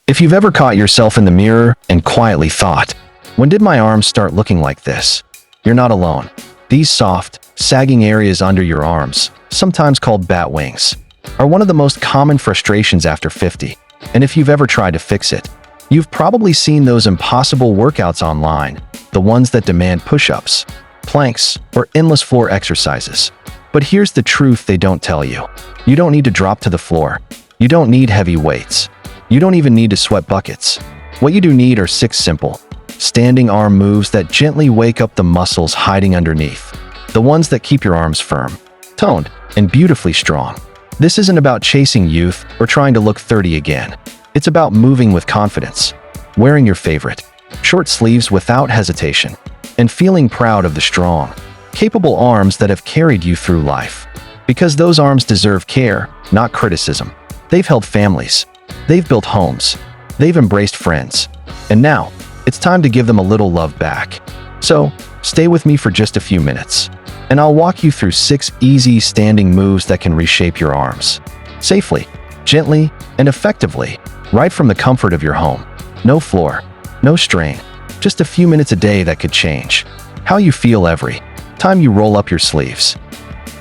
If you've ever caught yourself in the mirror and quietly thought, when did my arms start looking like this? You're not alone. These soft, sagging areas under your arms, sometimes called bat wings, are one of the most common frustrations after 50. And if you've ever tried to fix it, you've probably seen those impossible workouts online, the ones that demand push-ups, planks, or endless floor exercises. But here's the truth they don't tell you. You don't need to drop to the floor. You don't need heavy weights. You don't even need to sweat buckets. What you do need are 6 simple, standing arm moves that gently wake up the muscles hiding underneath. The ones that keep your arms firm, toned, and beautifully strong. This isn't about chasing youth or trying to look 30 again. It's about moving with confidence, wearing your favorite short sleeves without hesitation, and feeling proud of the strong, capable arms that have carried you through life. Because those arms deserve care, not criticism. They've held families. They've built homes. They've embraced friends. And now, it's time to give them a little love back. So, stay with me for just a few minutes, and I'll walk you through 6 easy standing moves that can reshape your arms. Safely, gently, and effectively, right from the comfort of your home. No floor, no strain, just a few minutes a day that could change how you feel every time you roll up your sleeves.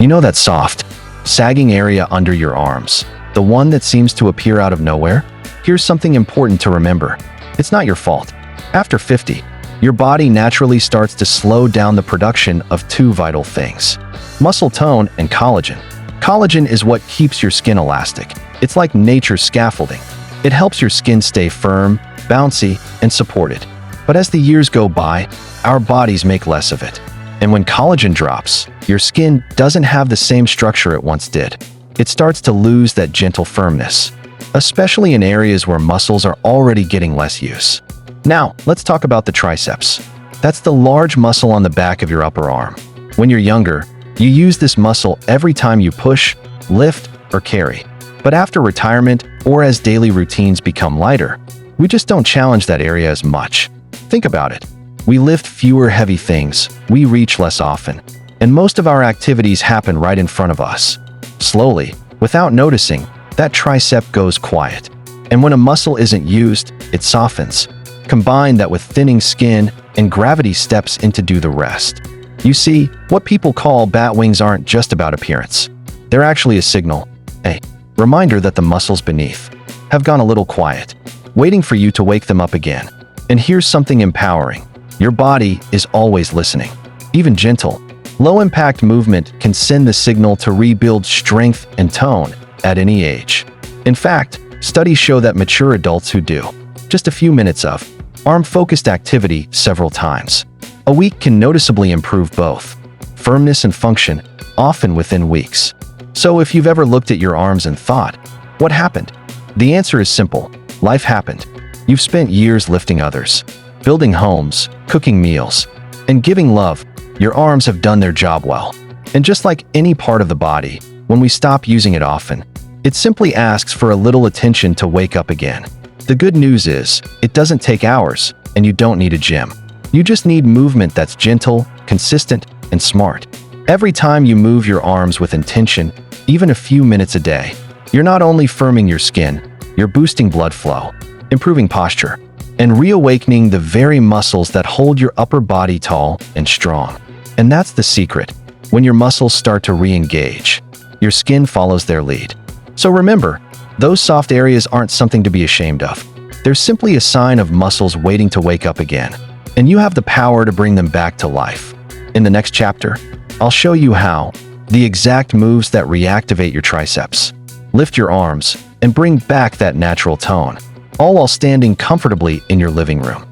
You know that soft, sagging area under your arms, the one that seems to appear out of nowhere? Here's something important to remember. It's not your fault. After 50, your body naturally starts to slow down the production of 2 vital things: muscle tone and collagen. Collagen is what keeps your skin elastic. It's like nature's scaffolding. It helps your skin stay firm, bouncy, and supported. But as the years go by, our bodies make less of it. And when collagen drops, your skin doesn't have the same structure it once did. It starts to lose that gentle firmness, especially in areas where muscles are already getting less use. Now, let's talk about the triceps. That's the large muscle on the back of your upper arm. When you're younger, you use this muscle every time you push, lift, or carry. But after retirement, or as daily routines become lighter, we just don't challenge that area as much. Think about it. We lift fewer heavy things, we reach less often, and most of our activities happen right in front of us. Slowly, without noticing, that tricep goes quiet. And when a muscle isn't used, it softens. Combine that with thinning skin, and gravity steps in to do the rest. You see, what people call bat wings aren't just about appearance. They're actually a signal, a reminder that the muscles beneath have gone a little quiet, waiting for you to wake them up again. And here's something empowering. Your body is always listening. Even gentle, low-impact movement can send the signal to rebuild strength and tone at any age. In fact, studies show that mature adults who do just a few minutes of arm-focused activity several times a week can noticeably improve both firmness and function, often within weeks. So if you've ever looked at your arms and thought, what happened? The answer is simple. Life happened. You've spent years lifting others, building homes, cooking meals, and giving love. Your arms have done their job well. And just like any part of the body, when we stop using it often, it simply asks for a little attention to wake up again. The good news is, it doesn't take hours, and you don't need a gym. You just need movement that's gentle, consistent, and smart. Every time you move your arms with intention, even a few minutes a day, you're not only firming your skin, you're boosting blood flow, improving posture, and reawakening the very muscles that hold your upper body tall and strong. And that's the secret. When your muscles start to re-engage, your skin follows their lead. So remember, those soft areas aren't something to be ashamed of. They're simply a sign of muscles waiting to wake up again. And you have the power to bring them back to life. In the next chapter, I'll show you how the exact moves that reactivate your triceps, lift your arms, and bring back that natural tone, all while standing comfortably in your living room.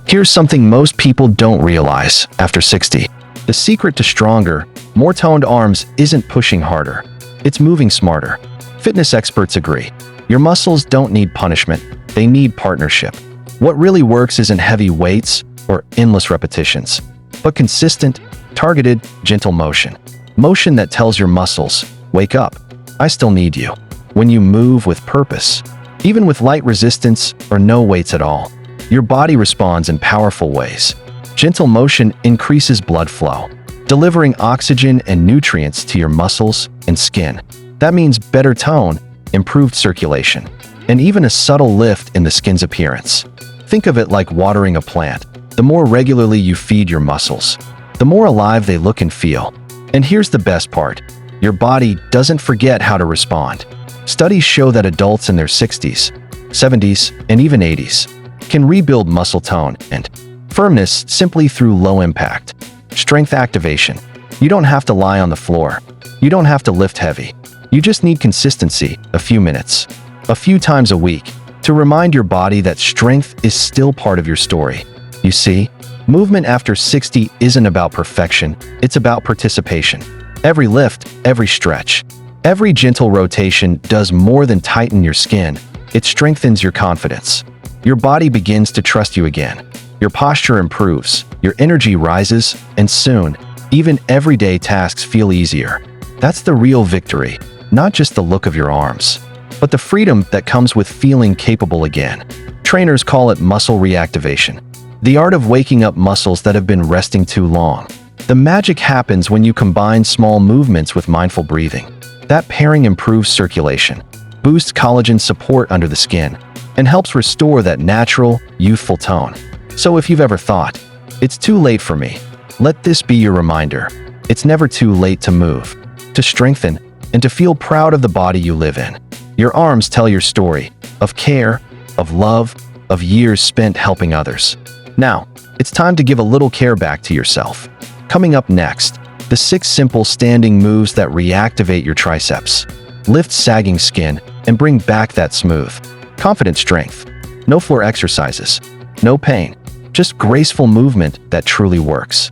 Here's something most people don't realize after 60. The secret to stronger, more toned arms isn't pushing harder. It's moving smarter. Fitness experts agree. Your muscles don't need punishment, they need partnership. What really works isn't heavy weights or endless repetitions, but consistent, targeted, gentle motion. Motion that tells your muscles, wake up, I still need you. When you move with purpose, even with light resistance or no weights at all, your body responds in powerful ways. Gentle motion increases blood flow, delivering oxygen and nutrients to your muscles and skin. That means better tone, improved circulation, and even a subtle lift in the skin's appearance. Think of it like watering a plant. The more regularly you feed your muscles, the more alive they look and feel. And here's the best part. Your body doesn't forget how to respond. Studies show that adults in their 60s, 70s, and even 80s can rebuild muscle tone and firmness simply through low-impact strength activation. You don't have to lie on the floor. You don't have to lift heavy. You just need consistency, a few minutes, a few times a week, to remind your body that strength is still part of your story. You see, movement after 60 isn't about perfection, it's about participation. Every lift, every stretch, every gentle rotation does more than tighten your skin. It strengthens your confidence. Your body begins to trust you again. Your posture improves, your energy rises, and soon, even everyday tasks feel easier. That's the real victory, not just the look of your arms, but the freedom that comes with feeling capable again. Trainers call it muscle reactivation, the art of waking up muscles that have been resting too long. The magic happens when you combine small movements with mindful breathing. That pairing improves circulation, boosts collagen support under the skin, and helps restore that natural, youthful tone. So if you've ever thought, it's too late for me, let this be your reminder. It's never too late to move, to strengthen, and to feel proud of the body you live in. Your arms tell your story of care, of love, of years spent helping others. Now, it's time to give a little care back to yourself. Coming up next, the 6 simple standing moves that reactivate your triceps, lift sagging skin, and bring back that smooth, confident strength. No floor exercises, no pain, just graceful movement that truly works.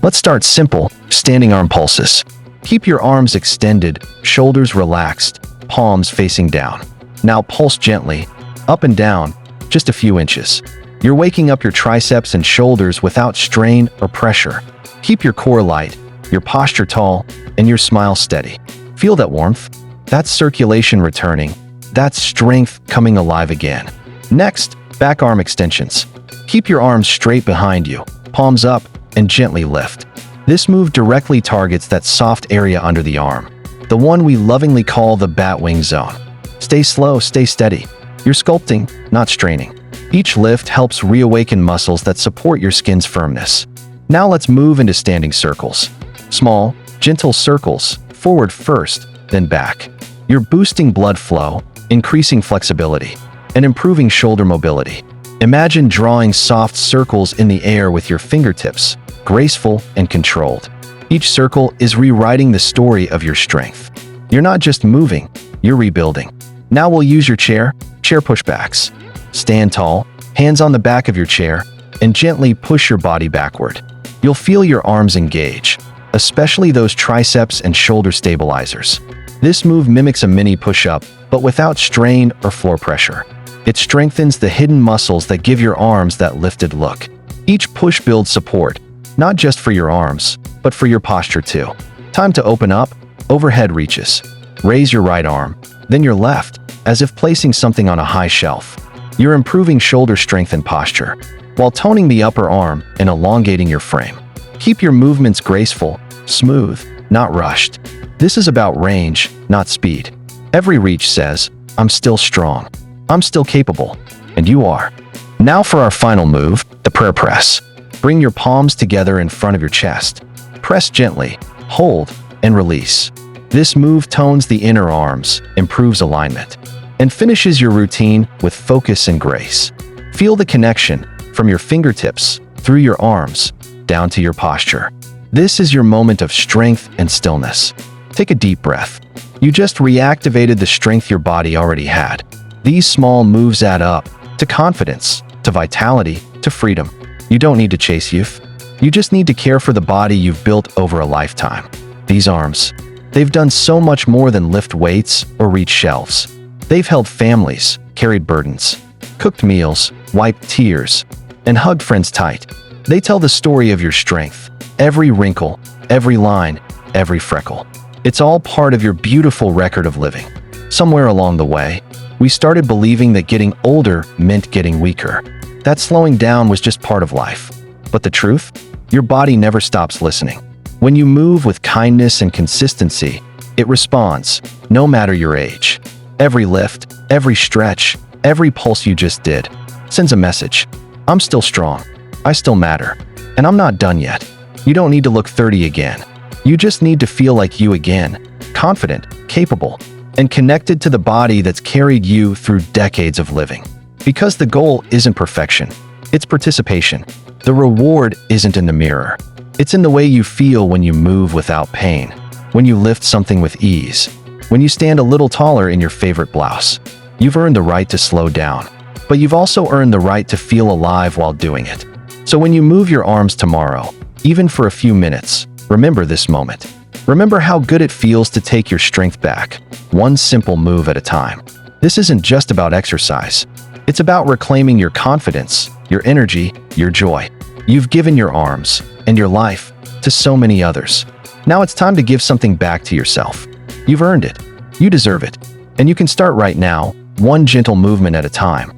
Let's start simple, standing arm pulses. Keep your arms extended, shoulders relaxed, palms facing down. Now pulse gently, up and down, just a few inches. You're waking up your triceps and shoulders without strain or pressure. Keep your core light, your posture tall, and your smile steady. Feel that warmth? That's circulation returning. That's strength coming alive again. Next, back arm extensions. Keep your arms straight behind you, palms up, and gently lift. This move directly targets that soft area under the arm, the one we lovingly call the bat wing zone. Stay slow, stay steady. You're sculpting, not straining. Each lift helps reawaken muscles that support your skin's firmness. Now let's move into standing circles. Small, gentle circles, forward first, then back. You're boosting blood flow, increasing flexibility, and improving shoulder mobility. Imagine drawing soft circles in the air with your fingertips, graceful and controlled. Each circle is rewriting the story of your strength. You're not just moving, you're rebuilding. Now we'll use your chair pushbacks. Stand tall, hands on the back of your chair, and gently push your body backward. You'll feel your arms engage, especially those triceps and shoulder stabilizers. This move mimics a mini push-up, but without strain or floor pressure. It strengthens the hidden muscles that give your arms that lifted look. Each push builds support, not just for your arms, but for your posture too. Time to open up, overhead reaches. Raise your right arm, then your left, as if placing something on a high shelf. You're improving shoulder strength and posture, while toning the upper arm and elongating your frame. Keep your movements graceful, smooth, not rushed. This is about range, not speed. Every reach says, I'm still strong. I'm still capable. And you are. Now for our final move, the prayer press. Bring your palms together in front of your chest. Press gently, hold, and release. This move tones the inner arms, improves alignment, and finishes your routine with focus and grace. Feel the connection from your fingertips, through your arms, down to your posture. This is your moment of strength and stillness. Take a deep breath. You just reactivated the strength your body already had. These small moves add up to confidence, to vitality, to freedom. You don't need to chase youth. You just need to care for the body you've built over a lifetime. These arms, they've done so much more than lift weights or reach shelves. They've held families, carried burdens, cooked meals, wiped tears, and hugged friends tight. They tell the story of your strength. Every wrinkle, every line, every freckle. It's all part of your beautiful record of living. Somewhere along the way, we started believing that getting older meant getting weaker. That slowing down was just part of life. But the truth? Your body never stops listening. When you move with kindness and consistency, it responds, no matter your age. Every lift, every stretch, every pulse you just did sends a message. I'm still strong. I still matter. And I'm not done yet. You don't need to look 30 again. You just need to feel like you again, confident, capable, and connected to the body that's carried you through decades of living. Because the goal isn't perfection, it's participation. The reward isn't in the mirror. It's in the way you feel when you move without pain, when you lift something with ease, when you stand a little taller in your favorite blouse. You've earned the right to slow down, but you've also earned the right to feel alive while doing it. So when you move your arms tomorrow, even for a few minutes, remember this moment. Remember how good it feels to take your strength back, one simple move at a time. This isn't just about exercise. It's about reclaiming your confidence, your energy, your joy. You've given your arms and your life to so many others. Now it's time to give something back to yourself. You've earned it. You deserve it. And you can start right now, one gentle movement at a time.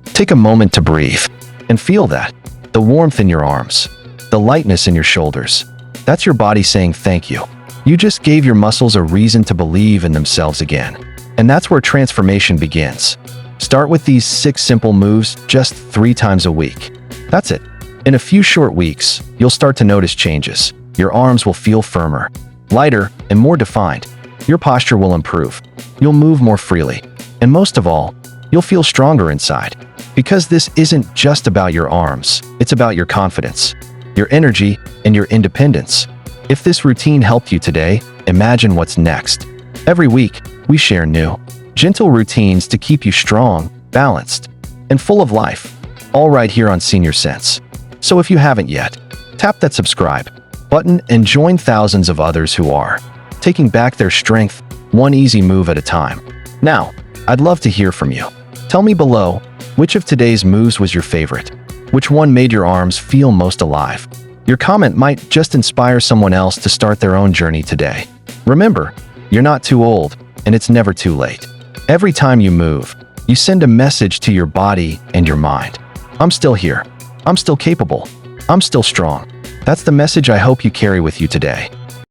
Take a moment to breathe and feel that. The warmth in your arms, the lightness in your shoulders. That's your body saying thank you. You just gave your muscles a reason to believe in themselves again. And that's where transformation begins. Start with these 6 simple moves just 3 times a week. That's it. In a few short weeks, you'll start to notice changes. Your arms will feel firmer, lighter, and more defined. Your posture will improve. You'll move more freely. And most of all, you'll feel stronger inside. Because this isn't just about your arms, it's about your confidence, your energy, and your independence. If this routine helped you today, imagine what's next. Every week, we share new, gentle routines to keep you strong, balanced, and full of life, all right here on Senior Sense. So if you haven't yet, tap that subscribe button and join thousands of others who are taking back their strength, one easy move at a time. Now, I'd love to hear from you. Tell me below, which of today's moves was your favorite? Which one made your arms feel most alive? Your comment might just inspire someone else to start their own journey today. Remember, you're not too old, and it's never too late. Every time you move, you send a message to your body and your mind. I'm still here. I'm still capable. I'm still strong. That's the message I hope you carry with you today.